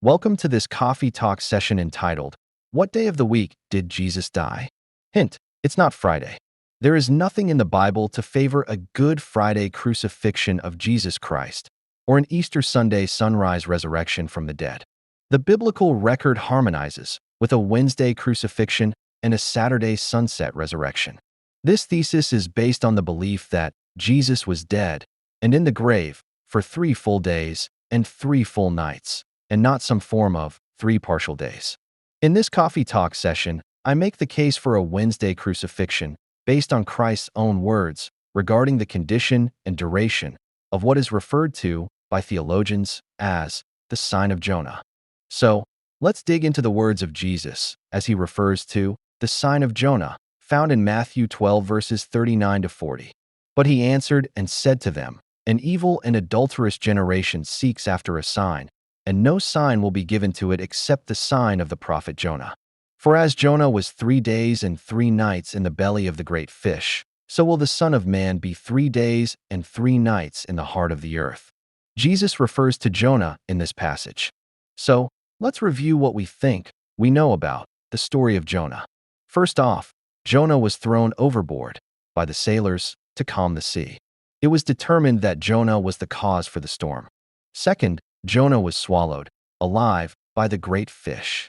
Welcome to this coffee talk session entitled, What Day of the Week Did Jesus Die? Hint, it's not Friday. There is nothing in the Bible to favor a Good Friday crucifixion of Jesus Christ or an Easter Sunday sunrise resurrection from the dead. The biblical record harmonizes with a Wednesday crucifixion and a Saturday sunset resurrection. This thesis is based on the belief that Jesus was dead and in the grave for 3 full days and 3 full nights, and not some form of 3 partial days. In this coffee talk session, I make the case for a Wednesday crucifixion based on Christ's own words regarding the condition and duration of what is referred to by theologians as the sign of Jonah. So, let's dig into the words of Jesus as he refers to the sign of Jonah, found in Matthew 12 verses 39 to 40. But he answered and said to them, An evil and adulterous generation seeks after a sign, and no sign will be given to it except the sign of the prophet Jonah. For as Jonah was 3 days and 3 nights in the belly of the great fish, so will the Son of Man be 3 days and 3 nights in the heart of the earth. Jesus refers to Jonah in this passage. So, let's review what we know about the story of Jonah. First off, Jonah was thrown overboard by the sailors to calm the sea. It was determined that Jonah was the cause for the storm. Second, Jonah was swallowed, alive, by the great fish.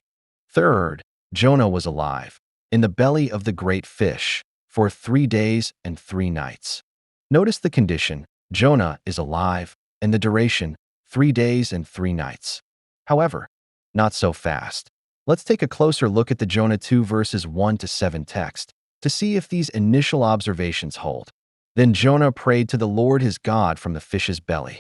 Third, Jonah was alive, in the belly of the great fish, for 3 days and 3 nights. Notice the condition, Jonah is alive, and the duration, 3 days and 3 nights. However, not so fast. Let's take a closer look at the Jonah 2 verses 1 to 7 text to see if these initial observations hold. Then Jonah prayed to the Lord his God from the fish's belly.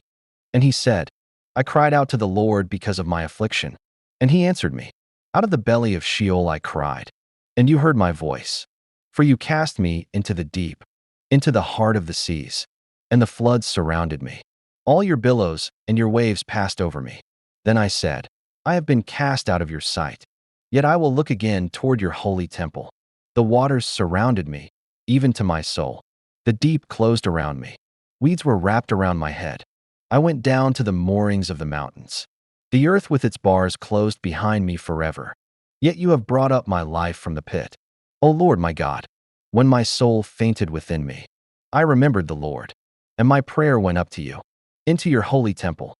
And he said, I cried out to the Lord because of my affliction, and he answered me. Out of the belly of Sheol I cried, and you heard my voice. For you cast me into the deep, into the heart of the seas, and the floods surrounded me. All your billows and your waves passed over me. Then I said, I have been cast out of your sight, yet I will look again toward your holy temple. The waters surrounded me, even to my soul. The deep closed around me. Weeds were wrapped around my head. I went down to the moorings of the mountains. The earth with its bars closed behind me forever. Yet you have brought up my life from the pit. O Lord my God, when my soul fainted within me, I remembered the Lord, and my prayer went up to you, into your holy temple.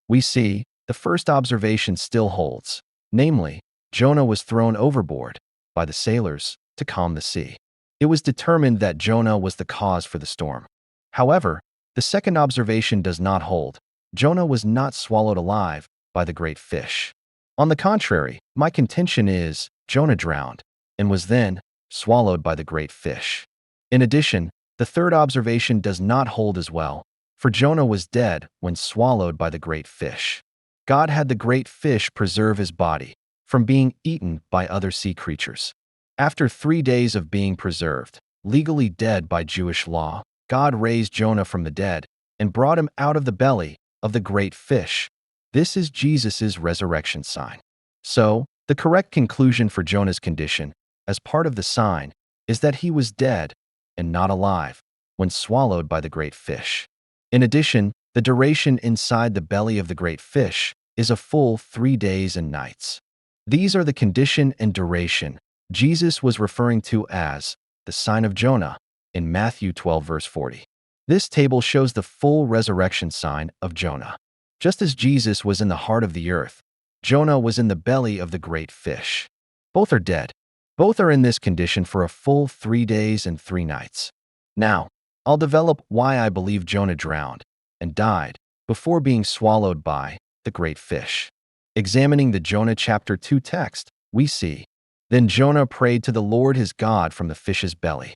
We see the first observation still holds, namely, Jonah was thrown overboard by the sailors to calm the sea. It was determined that Jonah was the cause for the storm. However, the second observation does not hold. Jonah was not swallowed alive by the great fish. On the contrary, my contention is Jonah drowned and was then swallowed by the great fish. In addition, the third observation does not hold as well, for Jonah was dead when swallowed by the great fish. God had the great fish preserve his body from being eaten by other sea creatures. After 3 days of being preserved, legally dead by Jewish law, God raised Jonah from the dead and brought him out of the belly of the great fish. This is Jesus' resurrection sign. So, the correct conclusion for Jonah's condition, as part of the sign, is that he was dead and not alive when swallowed by the great fish. In addition, the duration inside the belly of the great fish is a full 3 days and nights. These are the condition and duration Jesus was referring to as the sign of Jonah in Matthew 12 verse 40. This table shows the full resurrection sign of Jonah. Just as Jesus was in the heart of the earth, Jonah was in the belly of the great fish. Both are dead. Both are in this condition for a full 3 days and 3 nights. Now, I'll develop why I believe Jonah drowned and died before being swallowed by the great fish. Examining the Jonah chapter 2 text, we see, Then Jonah prayed to the Lord his God from the fish's belly.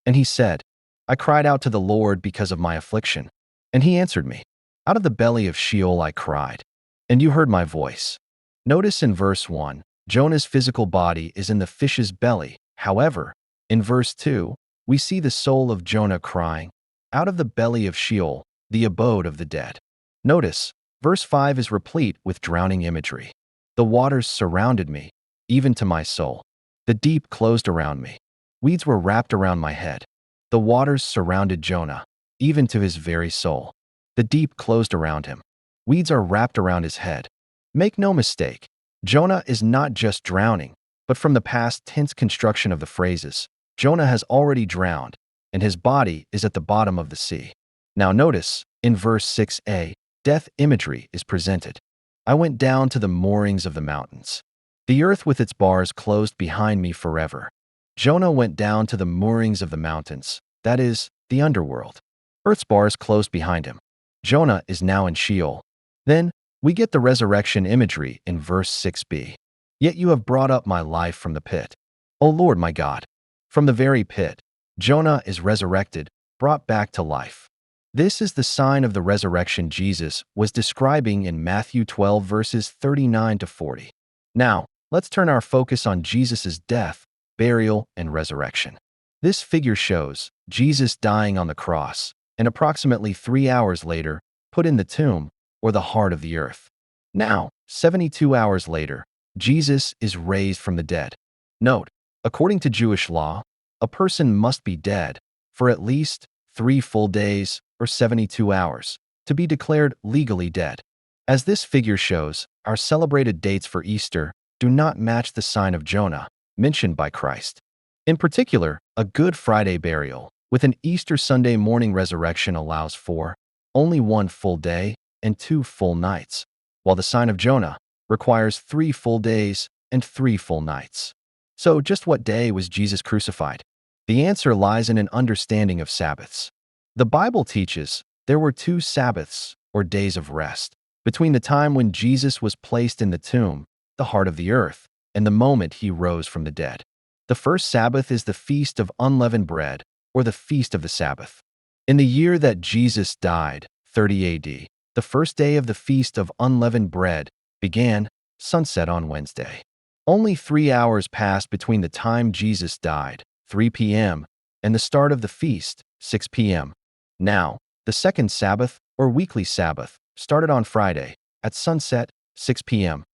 And he said, I cried out to the Lord because of my affliction, and he answered me. Out of the belly of Sheol I cried, and you heard my voice. Notice in verse 1, Jonah's physical body is in the fish's belly. However, in verse 2, we see the soul of Jonah crying, out of the belly of Sheol, the abode of the dead. Notice, verse 5 is replete with drowning imagery. The waters surrounded me, even to my soul. The deep closed around me. Weeds were wrapped around my head. The waters surrounded Jonah, even to his very soul. The deep closed around him. Weeds are wrapped around his head. Make no mistake, Jonah is not just drowning, but from the past tense construction of the phrases, Jonah has already drowned, and his body is at the bottom of the sea. Now notice, in verse 6a, death imagery is presented. I went down to the moorings of the mountains. The earth with its bars closed behind me forever. Jonah went down to the moorings of the mountains, that is, the underworld. Earth's bars closed behind him. Jonah is now in Sheol. Then, we get the resurrection imagery in verse 6b. Yet you have brought up my life from the pit. O Lord my God. From the very pit, Jonah is resurrected, brought back to life. This is the sign of the resurrection Jesus was describing in Matthew 12 verses 39 to 40. Now, let's turn our focus on Jesus' death, burial, and resurrection. This figure shows Jesus dying on the cross, and approximately 3 hours later, put in the tomb, or the heart of the earth. Now, 72 hours later, Jesus is raised from the dead. Note, according to Jewish law, a person must be dead for at least 3 full days or 72 hours to be declared legally dead. As this figure shows, our celebrated dates for Easter do not match the sign of Jonah mentioned by Christ. In particular, a Good Friday burial with an Easter Sunday morning resurrection allows for only 1 full day and 2 full nights, while the sign of Jonah requires 3 full days and 3 full nights. So just what day was Jesus crucified? The answer lies in an understanding of Sabbaths. The Bible teaches there were 2 Sabbaths, or days of rest, between the time when Jesus was placed in the tomb, the heart of the earth, and the moment he rose from the dead. The first Sabbath is the Feast of Unleavened Bread, or the Feast of the Sabbath. In the year that Jesus died, 30 AD, the first day of the Feast of Unleavened Bread began, sunset on Wednesday. Only 3 hours passed between the time Jesus died, 3 p.m., and the start of the feast, 6 p.m. Now, the second Sabbath, or weekly Sabbath, started on Friday, at sunset, 6 p.m.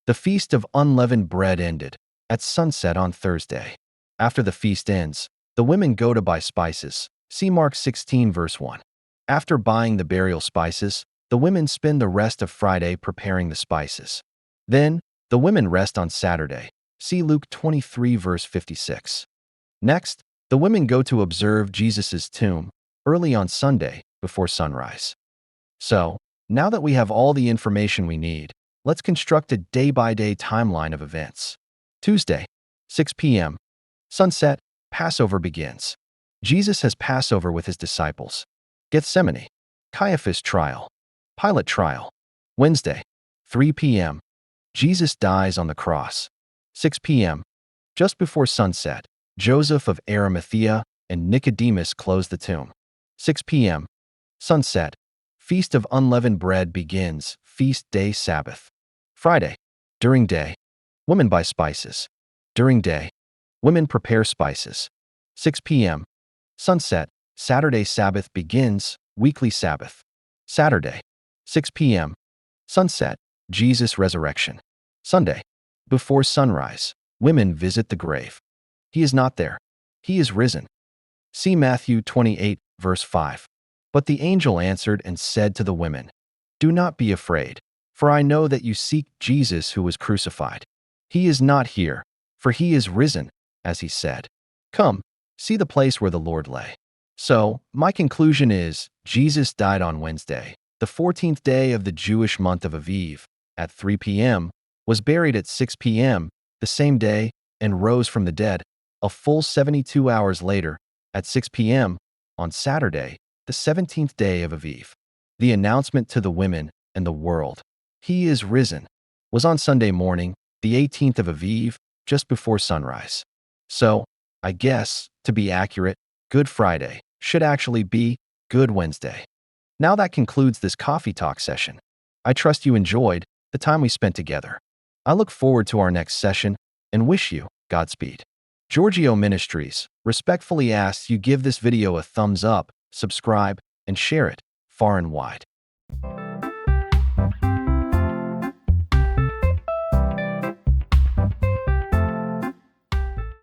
The Feast of Unleavened Bread ended at sunset on Thursday. After the feast ends, the women go to buy spices. See Mark 16 verse 1. After buying the burial spices, the women spend the rest of Friday preparing the spices. Then, the women rest on Saturday. See Luke 23 verse 56. Next, the women go to observe Jesus' tomb early on Sunday before sunrise. So, now that we have all the information we need, let's construct a day-by-day timeline of events. Tuesday, 6 p.m. Sunset, Passover begins. Jesus has Passover with his disciples. Gethsemane, Caiaphas trial, Pilate trial. Wednesday, 3 p.m. Jesus dies on the cross. 6 p.m. Just before sunset, Joseph of Arimathea and Nicodemus close the tomb. 6 p.m. Sunset, Feast of Unleavened Bread begins, feast day Sabbath. Friday, during day, women buy spices. During day, women prepare spices. 6 p.m. Sunset, Saturday Sabbath begins, weekly Sabbath. Saturday, 6 p.m. Sunset, Jesus resurrection. Sunday, before sunrise, women visit the grave. He is not there. He is risen. See Matthew 28, verse 5. But the angel answered and said to the women, Do not be afraid, for I know that you seek Jesus who was crucified. He is not here, for he is risen, as he said. Come, see the place where the Lord lay. So, my conclusion is, Jesus died on Wednesday, the 14th day of the Jewish month of Aviv, at 3 p.m., was buried at 6 p.m. the same day, and rose from the dead, a full 72 hours later, at 6 p.m., on Saturday, the 17th day of Aviv. The announcement to the women and the world, He is risen, was on Sunday morning, the 18th of Aviv, just before sunrise. So, I guess, to be accurate, Good Friday should actually be Good Wednesday. Now that concludes this coffee talk session. I trust you enjoyed the time we spent together. I look forward to our next session and wish you Godspeed. Giorgio Ministries respectfully asks you give this video a thumbs up, subscribe, and share it far and wide.